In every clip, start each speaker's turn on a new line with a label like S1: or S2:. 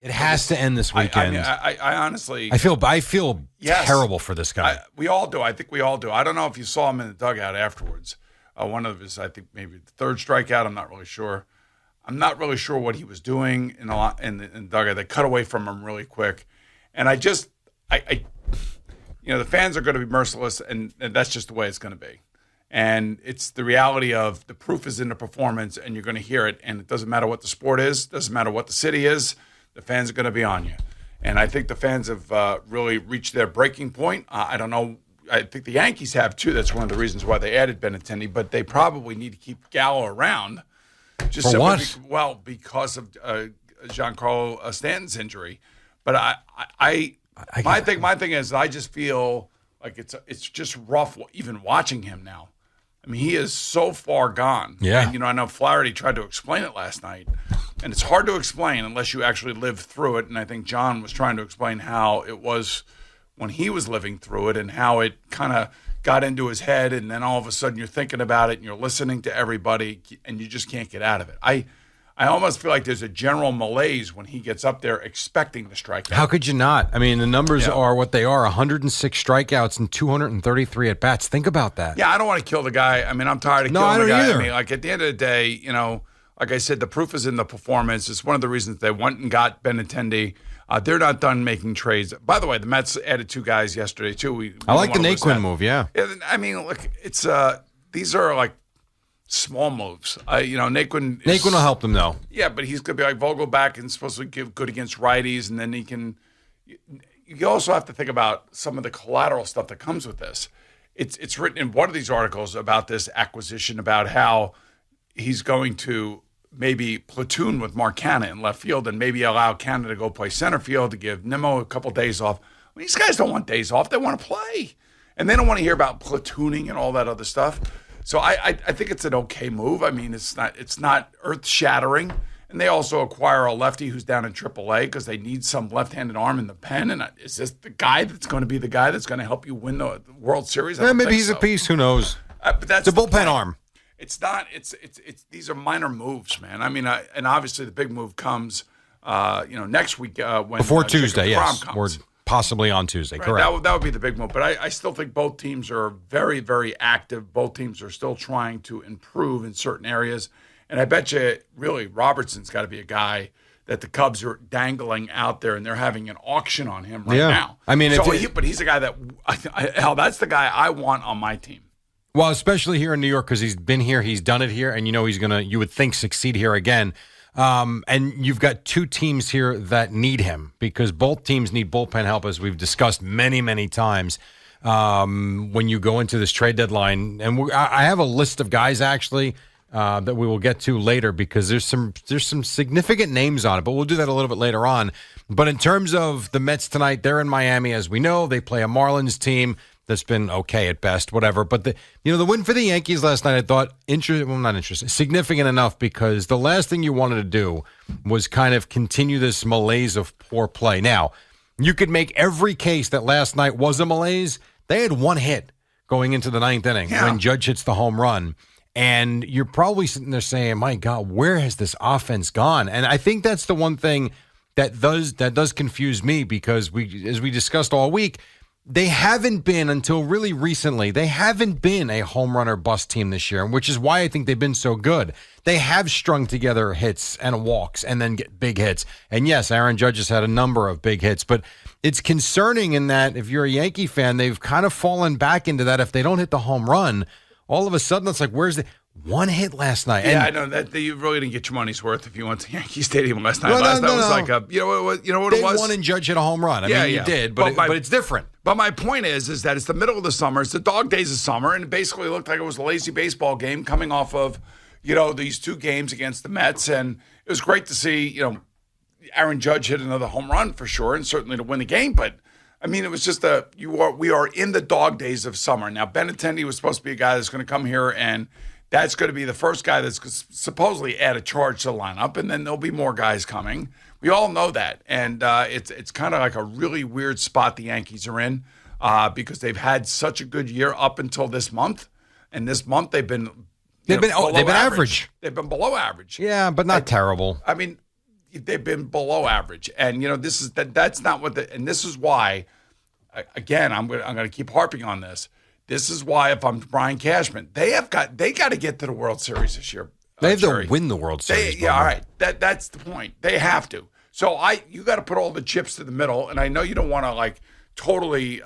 S1: It has to end this weekend.
S2: I honestly,
S1: I feel
S2: yes,
S1: terrible for this guy.
S2: We all do. I think we all do. I don't know if you saw him in the dugout afterwards. One of his, I think maybe the third strikeout. I'm not really sure. I'm not really sure what he was doing in the dugout. They cut away from him really quick, and the fans are going to be merciless, and that's just the way it's going to be. And it's the reality of the proof is in the performance, and you're going to hear it. And it doesn't matter what the sport is, doesn't matter what the city is. The fans are going to be on you. And I think the fans have really reached their breaking point. I don't know. I think the Yankees have, too. That's one of the reasons why they added Benintendi. But they probably need to keep Gallo around.
S1: For what?
S2: Because of Giancarlo Stanton's injury. But my thing is I just feel like it's just rough even watching him now. I mean, he is so far gone.
S1: Yeah.
S2: And, I know Flaherty tried to explain it last night. And it's hard to explain unless you actually live through it. And I think John was trying to explain how it was when he was living through it and how it kind of got into his head. And then all of a sudden you're thinking about it and you're listening to everybody and you just can't get out of it. I almost feel like there's a general malaise when he gets up there expecting the strikeout.
S1: How could you not? I mean, the numbers are what they are, 106 strikeouts and 233 at-bats. Think about that.
S2: Yeah, I don't want to kill the guy. I mean, I'm tired of killing the guy.
S1: Either.
S2: I mean, like at the end of the day, like I said, the proof is in the performance. It's one of the reasons they went and got Benintendi. They're not done making trades. By the way, the Mets added 2 guys yesterday, too.
S1: I like the Naquin move, yeah.
S2: I mean, look, it's these are like small moves. Naquin
S1: will help them, though.
S2: Yeah, but he's going to be like Vogelback and supposed to give good against righties, and then he can – you also have to think about some of the collateral stuff that comes with this. It's written in one of these articles about this acquisition, about how he's going to maybe platoon with Mark Canha in left field and maybe allow Canha to go play center field to give Nimmo a couple days off. I mean, these guys don't want days off. They want to play. And they don't want to hear about platooning and all that other stuff. So I think it's an okay move. I mean, it's not earth-shattering. And they also acquire a lefty who's down in AAA because they need some left-handed arm in the pen. And is this the guy that's going to be the guy that's going to help you win the World Series?
S1: Maybe he's a piece. Who knows?
S2: But that's
S1: the bullpen arm.
S2: It's not. It's. These are minor moves, man. I mean, and obviously the big move comes, next week when
S1: before Tuesday. Yes,
S2: comes.
S1: or possibly on Tuesday.
S2: Right,
S1: correct.
S2: That would be the big move. But I still think both teams are very, very active. Both teams are still trying to improve in certain areas. And I bet you, really, Robertson's got to be a guy that the Cubs are dangling out there, and they're having an auction on him right now.
S1: I mean,
S2: but he's a guy that that's the guy I want on my team.
S1: Well, especially here in New York, because he's been here, he's done it here, and he's going to, you would think, succeed here again. And you've got 2 teams here that need him because both teams need bullpen help, as we've discussed many, many times when you go into this trade deadline. And I have a list of guys, actually, that we will get to later because there's some significant names on it, but we'll do that a little bit later on. But in terms of the Mets tonight, they're in Miami, as we know. They play a Marlins team that's been okay at best, whatever. But the win for the Yankees last night, I thought significant enough because the last thing you wanted to do was kind of continue this malaise of poor play. Now, you could make every case that last night was a malaise. They had 1 hit going into the 9th inning when Judge hits the home run. And you're probably sitting there saying, my God, where has this offense gone? And I think that's the one thing that does confuse me because as we discussed all week, they haven't been, until really recently, they haven't been a home run or bust team this year, which is why I think they've been so good. They have strung together hits and walks and then get big hits. And yes, Aaron Judge has had a number of big hits, but it's concerning in that if you're a Yankee fan, they've kind of fallen back into that. If they don't hit the home run, all of a sudden it's like, where's the 1 hit last night?
S2: Yeah, I know that you really didn't get your money's worth if you went to Yankee Stadium last night. Last night was like you know what it was?
S1: They won and Judge hit a home run. I mean, you did, but it's different.
S2: But my point is that it's the middle of the summer. It's the dog days of summer, and it basically looked like it was a lazy baseball game coming off of, these 2 games against the Mets, and it was great to see, Aaron Judge hit another home run for sure, and certainly to win the game. But I mean, it was just we are in the dog days of summer now. Benintendi was supposed to be a guy that's going to come here and that's going to be the first guy that's supposedly add a charge to the lineup, and then there'll be more guys coming. We all know that, and it's kind of like a really weird spot the Yankees are in because they've had such a good year up until this month, and this month they've been
S1: average.
S2: They've been below average.
S1: Yeah, but not terrible.
S2: I mean, they've been below average. And that's not what and this is why. Again, I'm going to keep harping on this. This is why, if I'm Brian Cashman, they got to get to the World Series this year.
S1: They have to win the World Series.
S2: All right. That's the point. They have to. So you got to put all the chips to the middle. And I know you don't want to totally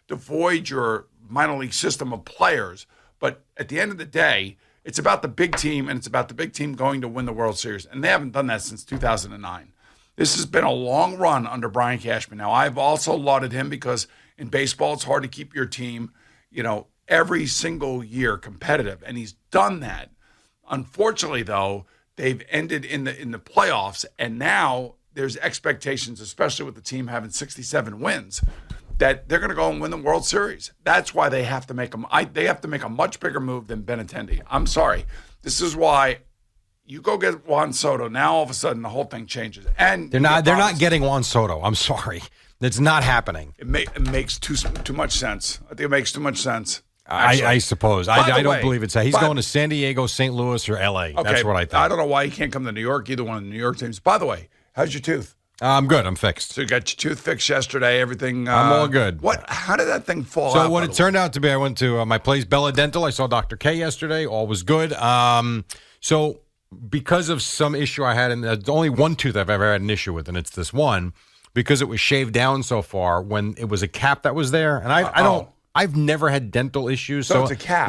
S2: devoid your minor league system of players, but at the end of the day, it's about the big team, and it's about the big team going to win the World Series. And they haven't done that since 2009. This has been a long run under Brian Cashman. Now, I've also lauded him because in baseball, it's hard to keep your team, every single year competitive, and he's done that. Unfortunately, though, they've ended in the playoffs, and now there's expectations, especially with the team having 67 wins, that they're going to go and win the World Series. That's why they have to make a much bigger move than Benintendi. I'm sorry. This is why. You go get Juan Soto. Now all of a sudden the whole thing changes, and
S1: they're not getting Juan Soto. I'm sorry, it's not happening.
S2: It makes too much sense. I think it makes too much sense.
S1: I suppose. I don't believe it's that. He's going to San Diego, St. Louis, or L.A.
S2: Okay,
S1: that's what I think.
S2: I don't know why he can't come to New York. Either one of the New York teams. By the way, how's your tooth?
S1: I'm good. I'm fixed.
S2: So you got your tooth fixed yesterday. Everything.
S1: I'm all good.
S2: How did that thing fall out?
S1: So what it turned out to be, I went to my place, Bella Dental. I saw Dr. K yesterday. All was good. So. Because of some issue I had, and there's only one tooth I've ever had an issue with, and it's this one, because it was shaved down so far when it was a cap that was there, and I've never had dental issues.
S2: So it's a cap.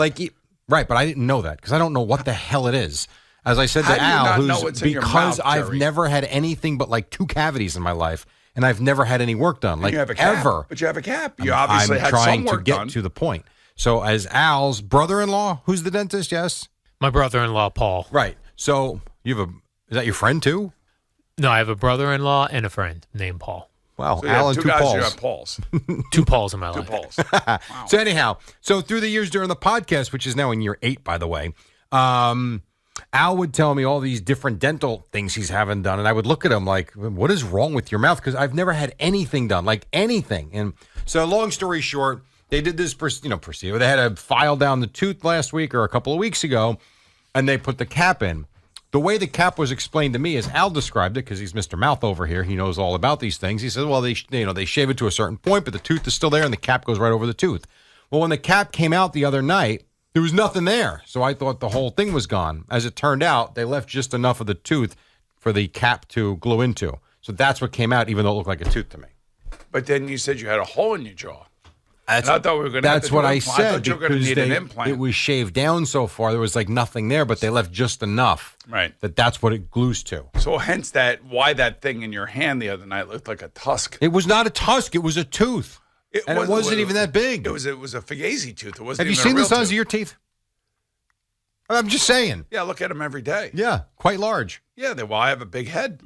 S1: Right, but I didn't know that because I don't know what the hell it is. As I said to Al, because I've never had anything but 2 cavities in my life, and I've never had any work done,
S2: you have a cap,
S1: ever.
S2: But you have a cap. You obviously had some work done.
S1: I'm trying to get to the point. So as Al's brother-in-law, who's the dentist, yes?
S3: My brother-in-law, Paul.
S1: Right. So is that your friend too?
S3: No, I have a brother-in-law and a friend named Paul.
S1: Wow,
S2: so
S1: Al and 2
S2: guys,
S1: Pauls.
S2: You have Pauls.
S3: 2 Pauls in my life.
S2: 2 Pauls.
S1: Wow. So anyhow, through the years during the podcast, which is now in year 8, by the way, Al would tell me all these different dental things he's having done, and I would look at him like, what is wrong with your mouth? Because I've never had anything done, like anything. And so long story short, they did this procedure. They had a file down the tooth last week or a couple of weeks ago, and they put the cap in. The way the cap was explained to me, as Al described it, because he's Mr. Mouth over here, he knows all about these things. He said, well, they shave it to a certain point, but the tooth is still there, and the cap goes right over the tooth. Well, when the cap came out the other night, there was nothing there. So I thought the whole thing was gone. As it turned out, they left just enough of the tooth for the cap to glue into. So that's what came out, even though it looked like a tooth to me.
S2: But then you said you had a hole in your jaw.
S1: That's what I said.
S2: I thought you were going to need an implant.
S1: It was shaved down so far. There was nothing there, but they left just enough.
S2: Right.
S1: That's what it glues to.
S2: So hence why that thing in your hand the other night looked like a tusk.
S1: It was not a tusk. It was a tooth. It wasn't even that big.
S2: It was a Fugazi tooth. It wasn't.
S1: Have you seen the size of your teeth? I'm just saying.
S2: Yeah, I look at them every day.
S1: Yeah, quite large.
S2: Yeah, I have a big head.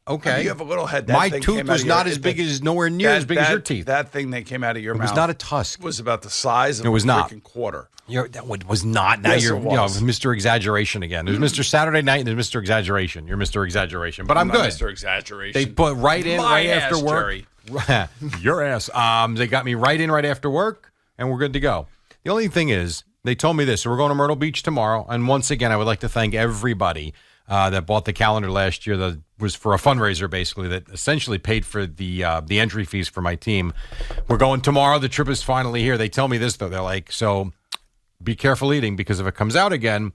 S1: Okay.
S2: You have a little head.
S1: My tooth was not as big as as big as your teeth.
S2: That thing that came out of your mouth.
S1: It was not a tusk.
S2: Was about the size of
S1: a freaking
S2: quarter.
S1: That was not. Now
S2: yes,
S1: you're Mr. Exaggeration again. There's Mr. Saturday Night and there's Mr. Exaggeration. You're Mr. Exaggeration. But I'm good.
S2: Mr. Exaggeration.
S1: They put right after work.
S2: Jerry.
S1: Your ass. They got me right in right after work, and we're good to go. The only thing is, they told me this. So we're going to Myrtle Beach tomorrow. And once again, I would like to thank everybody that bought the calendar last year. That was for a fundraiser, basically, that essentially paid for the entry fees for my team. We're going tomorrow. The trip is finally here. They tell me this, though. They're like, so be careful eating, because if it comes out again,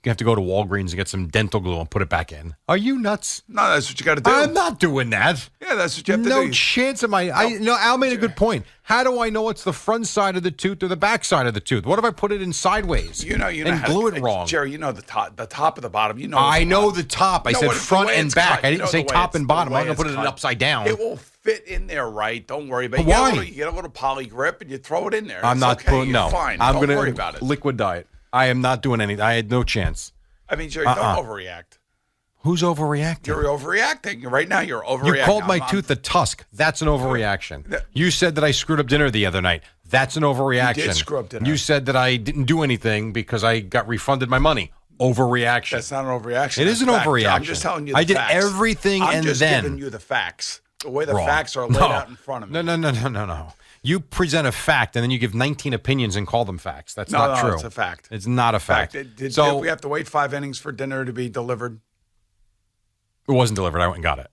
S1: you have to go to Walgreens and get some dental glue and put it back in. Are you nuts?
S2: No, that's what you got to do.
S1: I'm not doing that.
S2: Yeah, that's what you have to do.
S1: No chance am I. Al made a good point. How do I know it's the front side of the tooth or the back side of the tooth? What if I put it in sideways?
S2: You know
S1: and glue it wrong.
S2: Jerry, you know the top of the bottom. You know.
S1: I know the top. I said front and back. I didn't say top and bottom. I'm going to put it upside down.
S2: It will fit in there, right? Don't worry about it.
S1: Why?
S2: You get a little poly grip and you throw it in there.
S1: I'm not putting. No,
S2: fine.
S1: I'm going to
S2: worry about it.
S1: Liquid diet. I am not doing anything. I had no chance.
S2: I mean, Jerry, don't overreact.
S1: Who's overreacting?
S2: You're overreacting. Right now, you're overreacting.
S1: You called my tooth a tusk. That's an overreaction. You said that I screwed up dinner the other night. That's an overreaction.
S2: You did screw up dinner.
S1: You said that I didn't do anything because I got refunded my money. Overreaction.
S2: That's not an overreaction.
S1: It is an overreaction.
S2: I'm just telling you the facts.
S1: I did everything
S2: I'm
S1: and
S2: just
S1: then.
S2: giving you the facts. The way the facts are laid out in front of me.
S1: No. You present a fact and then you give 19 opinions and call them facts. That's not true.
S2: No, it's a fact.
S1: It's not a fact.
S2: Did we have to wait 5 innings for dinner to be delivered?
S1: It wasn't delivered. I went and got it.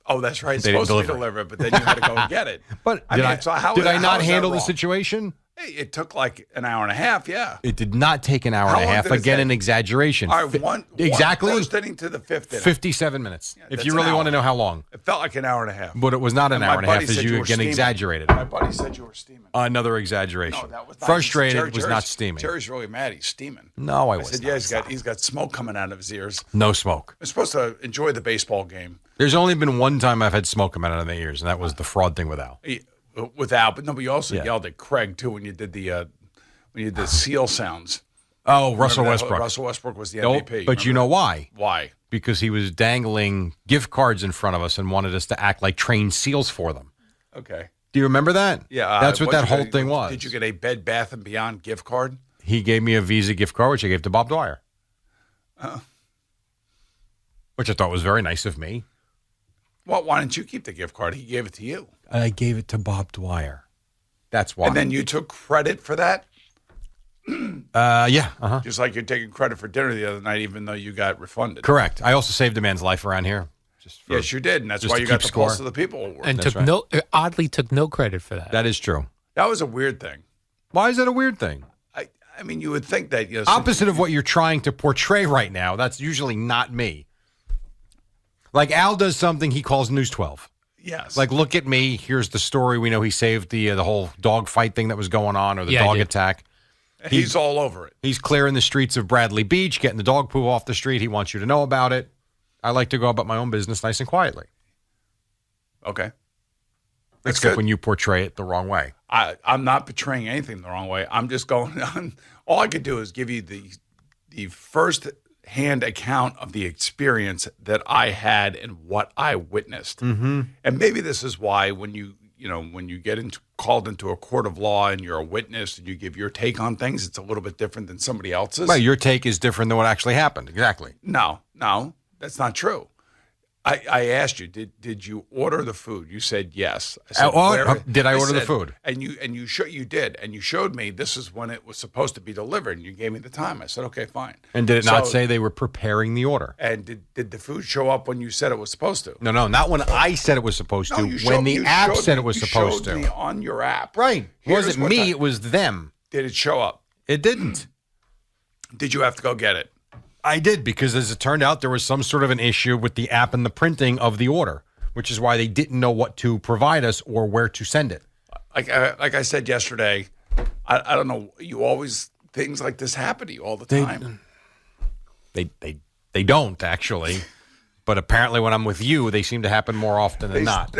S2: Oh, that's right. It's
S1: They didn't
S2: supposed to be
S1: deliver
S2: delivered, but then you had to go and get it.
S1: But
S2: I
S1: did
S2: mean,
S1: I,
S2: so how-
S1: did I
S2: how
S1: not
S2: is that
S1: handle the
S2: wrong?
S1: situation?
S2: Hey, it took like an hour and a half, yeah.
S1: It did not take an hour
S2: How
S1: and a
S2: long
S1: half.
S2: did it
S1: Again,
S2: take?
S1: an exaggeration.
S2: All right,
S1: exactly
S2: first inning to the fifth inning.
S1: 57 minutes. If
S2: that's
S1: you
S2: an
S1: really
S2: hour.
S1: want to know how long.
S2: It felt like an hour and a half.
S1: But it was not an hour and a
S2: my
S1: half,
S2: buddy
S1: as
S2: said
S1: you
S2: were
S1: again
S2: steaming.
S1: exaggerated.
S2: My buddy said you were steaming.
S1: Another exaggeration.
S2: No, that was not.
S1: Frustrated was not
S2: Jerry's-
S1: steaming.
S2: Jerry's really mad. He's steaming.
S1: No, I
S2: I
S1: was
S2: said,
S1: not.
S2: yeah, he's got smoke coming out of his ears.
S1: No smoke.
S2: I'm supposed to enjoy the baseball game.
S1: There's only been one time I've had smoke come out of my ears, and that was the fraud thing with Al.
S2: Without, but you also
S1: Yeah.
S2: yelled at Craig too when you did the seal sounds.
S1: Oh, Russell
S2: Remember that?
S1: Westbrook.
S2: Russell Westbrook was the
S1: Oh,
S2: MVP.
S1: but you know why?
S2: Why?
S1: Because he was dangling gift cards in front of us and wanted us to act like trained seals for them.
S2: Okay.
S1: Do you remember that?
S2: Yeah,
S1: That's what that whole
S2: thing
S1: thing was.
S2: Did you get a Bed Bath & Beyond gift card?
S1: He gave me a Visa gift card, which I gave to Bob Dwyer. Which I thought was very nice of me.
S2: Well, why didn't you keep the gift card? He gave it to you.
S1: I gave it to Bob Dwyer. That's why.
S2: And then you took credit for that?
S1: Yeah. Uh-huh.
S2: Just like you're taking credit for dinner the other night, even though you got refunded.
S1: Correct. I also saved a man's life around here. Just for,
S2: Yes, you did. And that's
S1: just
S2: why
S1: to
S2: you got
S1: keep
S2: the
S1: score.
S2: Pulse of the People award.
S3: And
S1: That's
S3: oddly took no credit for that.
S1: That is true.
S2: That was a weird thing.
S1: Why is that a weird thing?
S2: I mean, you would think that...
S1: Opposite of what you're trying to portray right now. That's usually not me. Like Al does something, he calls News 12.
S2: Yes.
S1: Like, look at me. Here's the story. We know he saved the whole dog fight thing that was going on, or the
S3: Yeah, I
S1: dog
S3: did.
S1: attack.
S2: he's all over it.
S1: He's clearing the streets of Bradley Beach, getting the dog poo off the street. He wants you to know about it. I like to go about my own business nice and quietly.
S2: Okay. That's
S1: Except
S2: good.
S1: when you portray it the wrong way.
S2: I'm not portraying anything the wrong way. I'm just going on. All I could do is give you the first-hand account of the experience that I had and what I witnessed. Mm-hmm. And maybe this is why when you get called into a court of law and you're a witness and you give your take on things, it's a little bit different than somebody else's.
S1: Well, your take is different than what actually happened. Exactly.
S2: No, that's not true. I asked you, did you order the food? You said yes. I said,
S1: did I order the food?
S2: And you did, and you showed me this is when it was supposed to be delivered, and you gave me the time. I said, okay, fine.
S1: And did it not say they were preparing the order?
S2: And did the food show up when you said it was supposed to?
S1: No, not when I said it was supposed to. When the app said it was supposed
S2: You showed
S1: to.
S2: me on your app.
S1: Right. It
S2: Here's
S1: wasn't
S2: what
S1: me,
S2: time-
S1: it was them.
S2: Did it show up?
S1: It didn't.
S2: Did you have to go get it?
S1: I did, because as it turned out, there was some sort of an issue with the app and the printing of the order, which is why they didn't know what to provide us or where to send it.
S2: Like I said yesterday, I don't know. You always things like this happen to you all the time.
S1: They don't, actually. But apparently when I'm with you, they seem to happen more often than not.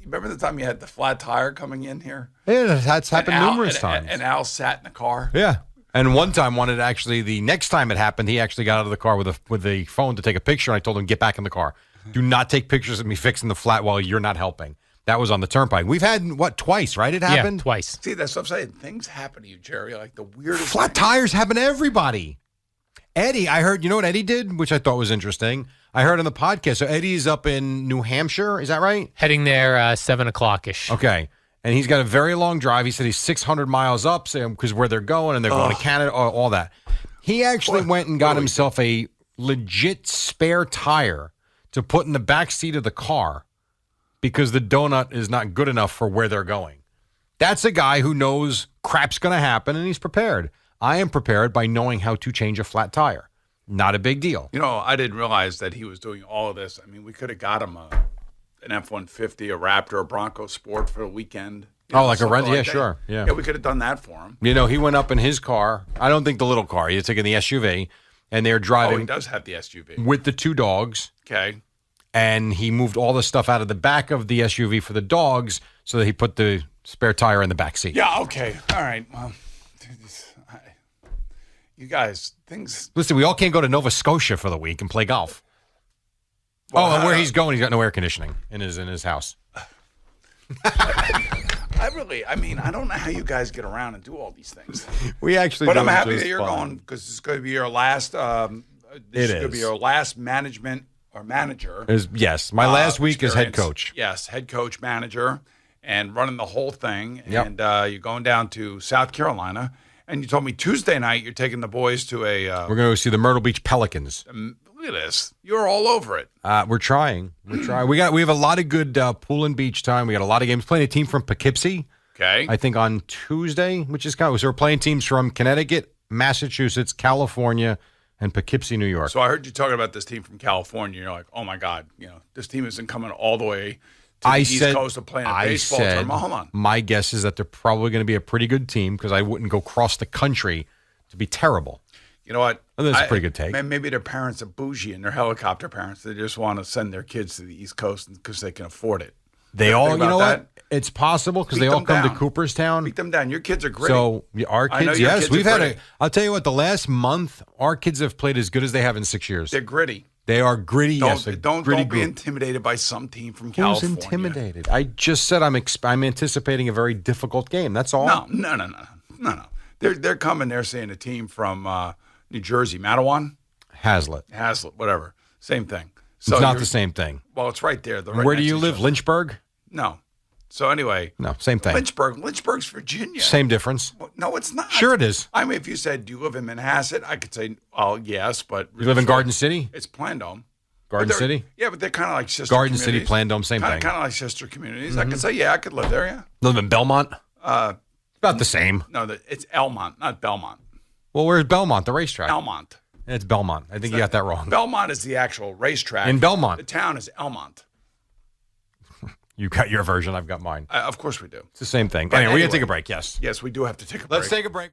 S2: Remember the time you had the flat tire coming in here?
S1: Yeah, that's happened
S2: And Al-
S1: numerous
S2: and-
S1: times.
S2: And Al sat in the car.
S1: Yeah. And one time the next time it happened, he actually got out of the car with the phone to take a picture, and I told him, get back in the car. Do not take pictures of me fixing the flat while you're not helping. That was on the turnpike. We've had, twice, right? It happened?
S3: Yeah, twice.
S2: See, that's what I'm saying. Things happen to you, Jerry, like the weirdest
S1: Flat
S2: thing.
S1: tires happen to everybody. Eddie, I heard, you know what Eddie did, which I thought was interesting? I heard on the podcast. So Eddie's up in New Hampshire. Is that right?
S3: Heading there 7 o'clock-ish.
S1: Okay. And he's got a very long drive. He said he's 600 miles up because where they're going, and they're going to Canada, all that. He actually went and got himself a legit spare tire to put in the back seat of the car because the donut is not good enough for where they're going. That's a guy who knows crap's going to happen, and he's prepared. I am prepared by knowing how to change a flat tire. Not a big deal.
S2: You know, I didn't realize that he was doing all of this. I mean, we could have got him an F-150, a Raptor, a Bronco Sport for the weekend.
S1: Oh, like a
S2: something
S1: rent? Yeah,
S2: that.
S1: sure. Yeah.
S2: Yeah, we could have done that for him.
S1: You know, he went up in his car. I don't think the little car. He's taking the SUV, and they're
S2: Oh,
S1: driving
S2: he does have the SUV.
S1: with the two dogs.
S2: Okay.
S1: And he moved all the stuff out of the back of the SUV for the dogs so that he put the spare tire in the back seat.
S2: Yeah, okay. All right. Well, you guys, things...
S1: Listen, we all can't go to Nova Scotia for the week and play golf.
S2: Well,
S1: and where he's going, he's got no air conditioning in his house.
S2: I mean, I don't know how you guys get around and do all these things.
S1: We actually
S2: But
S1: do
S2: I'm
S1: it
S2: happy
S1: just
S2: that you're
S1: fine.
S2: going because it's going to be your last... this is going to be your last management or manager.
S1: Yes, my last week as head
S2: experience.
S1: coach.
S2: Yes, head coach, manager, and running the whole thing.
S1: Yep.
S2: And you're going down to South Carolina. And you told me Tuesday night you're taking the boys to a
S1: We're going to go see the Myrtle Beach Pelicans.
S2: at this. You're all over it.
S1: We're trying. We have a lot of good pool and beach time. We got a lot of games. Playing a team from Poughkeepsie.
S2: Okay.
S1: I think on Tuesday, which is kind of, so we're playing teams from Connecticut, Massachusetts, California, and Poughkeepsie, New York.
S2: So I heard you talking about this team from California. You're like, oh my God, this team isn't coming all the way to the East Coast to play a baseball tournament. Hold on.
S1: My guess is that they're probably going to be a pretty good team because I wouldn't go cross the country to be terrible.
S2: You know what?
S1: That's a pretty good take.
S2: Maybe their parents are bougie and they're helicopter parents. They just want to send their kids to the East Coast because they can afford it.
S1: They all, you know what? It's possible because they all come to Cooperstown.
S2: Beat them down. Your kids are great.
S1: So our kids, yes, we've had I'll tell you what. The last month, our kids have played as good as they have in 6 years.
S2: They're gritty.
S1: They are gritty.
S2: Don't be intimidated by some team from California.
S1: Who's intimidated? I just said I'm anticipating a very difficult game. That's all.
S2: No. They're coming. They're saying a team from New Jersey, Matawan,
S1: Hazlitt,
S2: whatever. Same thing. So
S1: it's not the same thing.
S2: Well, it's right there.
S1: Where do you live? Lynchburg?
S2: No. So anyway.
S1: No, same thing.
S2: Lynchburg's Virginia.
S1: Same difference.
S2: Well, no, it's not.
S1: Sure it is.
S2: I mean, if you said, do you live in Manhasset? I could say, oh, yes, but.
S1: You live in Garden City?
S2: It's Plandome.
S1: Garden City?
S2: Yeah, but they're kind of like sister
S1: Garden
S2: communities.
S1: City, Plandome, same thing.
S2: Kind of like sister communities. I could say, yeah, I could live there, yeah.
S1: Live in Belmont? About the same.
S2: No, it's Elmont, not Belmont.
S1: Well, where's Belmont, the racetrack?
S2: Elmont.
S1: It's Belmont. I think you got that wrong.
S2: Belmont is the actual racetrack.
S1: In Belmont.
S2: The town is Elmont.
S1: You got your version. I've got mine.
S2: Of course we do.
S1: It's the same thing. Anyway, we got to take a break, yes.
S2: Yes, we do have to take a break.
S1: Let's take a break.